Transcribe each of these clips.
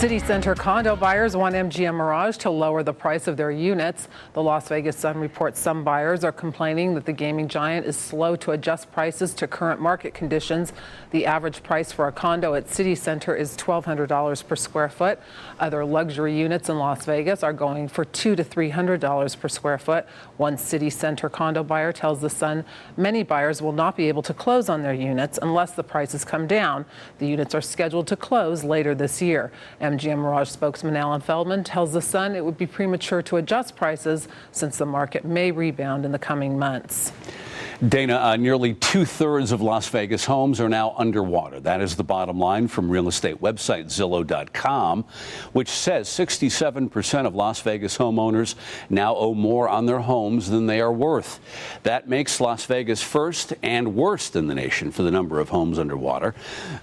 City Center condo buyers want MGM Mirage to lower the price of their units. The Las Vegas Sun reports some buyers are complaining that the gaming giant is slow to adjust prices to current market conditions. The average price for a condo at City Center is $1,200 per square foot. Other luxury units in Las Vegas are going for $200 to $300 per square foot. One City Center condo buyer tells the Sun many buyers will not be able to close on their units unless the prices come down. The units are scheduled to close later this year. MGM Mirage spokesman Alan Feldman tells the Sun it would be premature to adjust prices since the market may rebound in the coming months. Dana, nearly two-thirds of Las Vegas homes are now underwater. That is the bottom line from real estate website Zillow.com, which says 67% of Las Vegas homeowners now owe more on their homes than they are worth. That makes Las Vegas first and worst in the nation for the number of homes underwater.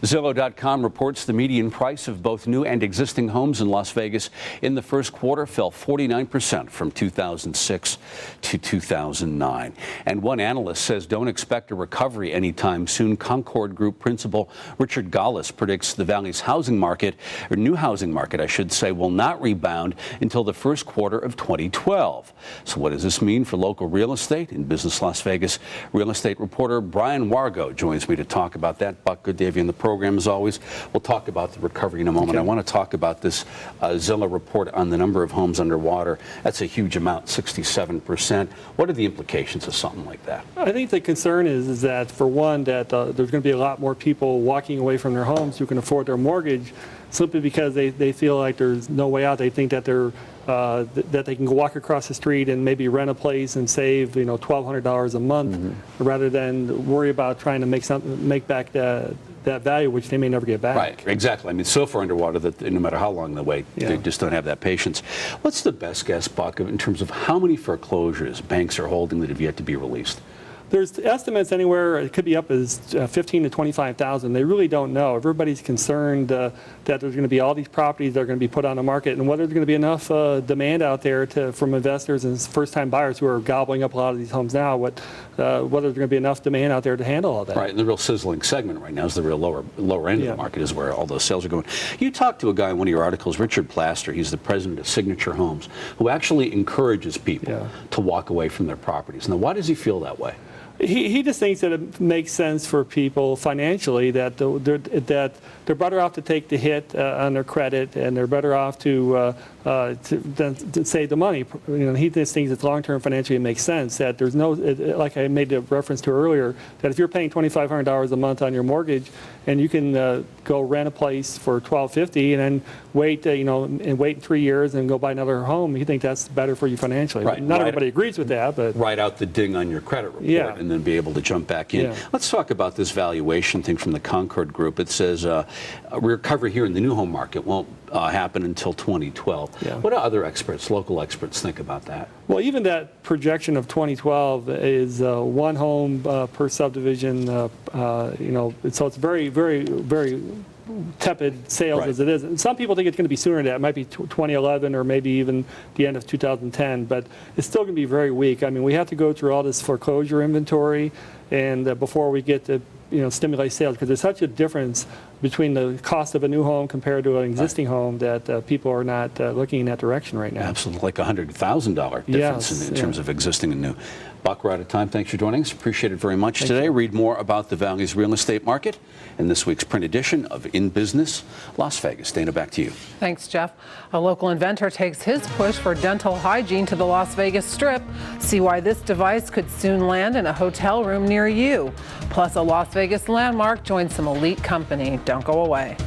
Zillow.com reports the median price of both new and existing homes in Las Vegas in the first quarter fell 49% from 2006 to 2009. And one analyst says don't expect a recovery anytime soon. Concord Group principal Richard Gallis predicts the Valley's housing market, or new housing market, I should say, will not rebound until the first quarter of 2012. So what does this mean for local real estate? In Business Las Vegas, real estate reporter Brian Wargo joins me to talk about that. Buck, good to have you in the program as always. We'll talk about the recovery in a moment. Okay. I want to talk about this Zillow report on the number of homes underwater. That's a huge amount, 67%. What are the implications of something like that? I think the concern is that, for one, that there's going to be a lot more people walking away from their homes who can afford their mortgage simply because they feel like there's no way out. They think that that they can go walk across the street and maybe rent a place and save $1,200 a month, rather than worry about trying to make back that value, which they may never get back. Right, exactly. I mean, so far underwater that no matter how long they wait, they just don't have that patience. What's the best guess, Buck, in terms of how many foreclosures banks are holding that have yet to be released? There's estimates anywhere, it could be up as 15 to 25,000. They really don't know. Everybody's concerned that there's going to be all these properties that are going to be put on the market, and whether there's going to be enough demand out there from investors and first-time buyers who are gobbling up a lot of these homes now, whether there's going to be enough demand out there to handle all that. Right, and the real sizzling segment right now is the real lower end of the market is where all those sales are going. You talked to a guy in one of your articles, Richard Plaster. He's the president of Signature Homes, who actually encourages people to walk away from their properties. Now, why does he feel that way? He just thinks that it makes sense for people financially that they're better off to take the hit on their credit, and they're better off to save the money. He just thinks it's long-term financially it makes sense. That there's no, like I made a reference to earlier, that if you're paying $2,500 a month on your mortgage, and you can go rent a place for $1,250 and then wait, and wait 3 years and go buy another home, he thinks that's better for you financially. Right. Not everybody agrees with that, but write out the ding on your credit report and then be able to jump back in. Let's talk about this valuation thing from the Concord Group. It says a recovery here in the new home market won't happen until 2012. What do other experts, local experts, think about that? Well, even that projection of 2012 is one home per subdivision. So it's very, very, very tepid sales as it is. And some people think it's going to be sooner than that. It might be 2011 or maybe even the end of 2010, but it's still going to be very weak. I mean, we have to go through all this foreclosure inventory and before we get to stimulate sales, because there's such a difference between the cost of a new home compared to an existing home that people are not looking in that direction right now. Absolutely, like $100,000 difference in terms of existing and new. Buck, we're out of time. Thanks for joining us. Appreciate it very much today. Read more about the Valley's real estate market in this week's print edition of In Business Las Vegas. Dana, back to you. Thanks, Jeff. A local inventor takes his push for dental hygiene to the Las Vegas Strip. See why this device could soon land in a hotel room near you. Plus, a Las Vegas landmark joins some elite company. Don't go away.